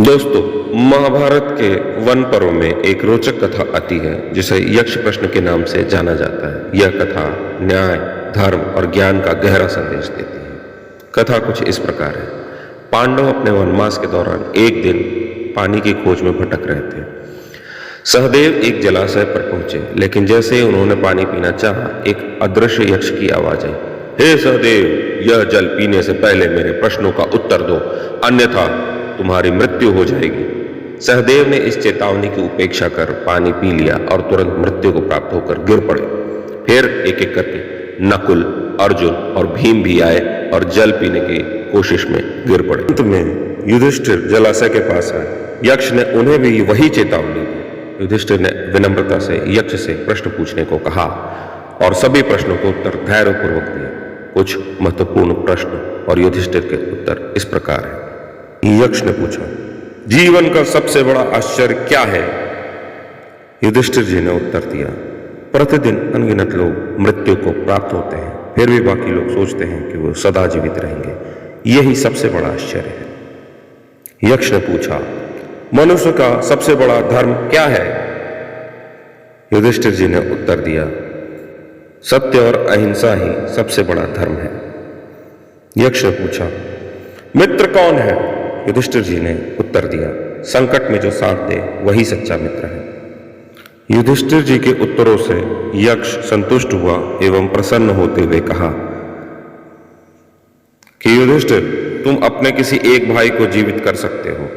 दोस्तों, महाभारत के वन पर्व में एक रोचक कथा आती है जिसे यक्ष प्रश्न के नाम से जाना जाता है। यह कथा न्याय, धर्म और ज्ञान का गहरा संदेश देती है। कथा कुछ इस प्रकार है। पांडव अपने वनवास के दौरान एक दिन पानी की खोज में भटक रहे थे। सहदेव एक जलाशय पर पहुंचे, लेकिन जैसे ही उन्होंने पानी पीना चाहा, एक अदृश्य यक्ष की आवाज आई, हे सहदेव, यह जल पीने से पहले मेरे प्रश्नों का उत्तर दो, अन्यथा तुम्हारी मृत्यु हो जाएगी। सहदेव ने इस चेतावनी की उपेक्षा कर पानी पी लिया और तुरंत मृत्यु को प्राप्त होकर गिर पड़े। फिर एक एक करके नकुल, अर्जुन और भीम भी आए और जल पीने की कोशिश में गिर पड़े। अंत में युधिष्ठिर जलाशय के पास आए। यक्ष ने उन्हें भी वही चेतावनी दी। युधिष्ठिर ने विनम्रता से यक्ष से प्रश्न पूछने को कहा और सभी प्रश्नों को उत्तर धैर्यपूर्वक दिए। कुछ महत्वपूर्ण प्रश्न और युधिष्ठिर के उत्तर इस प्रकार है। यक्ष ने पूछा, जीवन का सबसे बड़ा आश्चर्य क्या है? युधिष्ठिर जी ने उत्तर दिया, प्रतिदिन अनगिनत लोग मृत्यु को प्राप्त होते हैं, फिर भी बाकी लोग सोचते हैं कि वो सदा जीवित रहेंगे। यही सबसे बड़ा आश्चर्य है। यक्ष ने पूछा, मनुष्य का सबसे बड़ा धर्म क्या है? युधिष्ठिर जी ने उत्तर दिया, सत्य और अहिंसा ही सबसे बड़ा धर्म है। यक्ष ने पूछा, मित्र कौन है? युधिष्ठिर जी ने उत्तर दिया, संकट में जो साथ दे वही सच्चा मित्र है। युधिष्ठिर जी के उत्तरों से यक्ष संतुष्ट हुआ एवं प्रसन्न होते हुए कहा कि युधिष्ठिर, तुम अपने किसी एक भाई को जीवित कर सकते हो।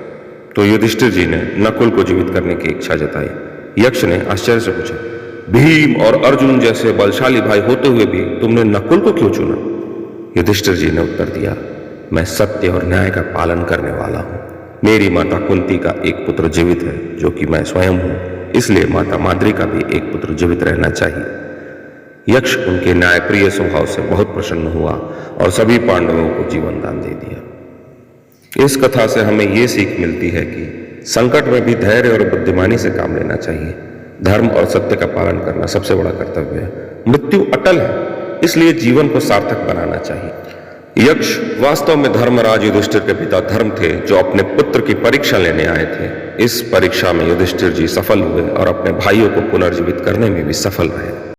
तो युधिष्ठिर जी ने नकुल को जीवित करने की इच्छा जताई। यक्ष ने आश्चर्य से पूछा, भीम और अर्जुन जैसे बलशाली भाई होते हुए भी तुमने नकुल को क्यों चुना? युधिष्ठिर जी ने उत्तर दिया, मैं सत्य और न्याय का पालन करने वाला हूं। मेरी माता कुंती का एक पुत्र जीवित है, जो कि मैं स्वयं हूं, इसलिए माता माद्री का भी एक पुत्र जीवित रहना चाहिए। यक्ष उनके न्यायप्रिय स्वभाव से बहुत प्रसन्न हुआ और सभी पांडवों को जीवन दान दे दिया। इस कथा से हमें ये सीख मिलती है कि संकट में भी धैर्य और बुद्धिमानी से काम लेना चाहिए। धर्म और सत्य का पालन करना सबसे बड़ा कर्तव्य है। मृत्यु अटल है, इसलिए जीवन को सार्थक बनाना चाहिए। यक्ष वास्तव में धर्मराज युधिष्ठिर के पिता धर्म थे, जो अपने पुत्र की परीक्षा लेने आए थे। इस परीक्षा में युधिष्ठिर जी सफल हुए और अपने भाइयों को पुनर्जीवित करने में भी सफल रहे।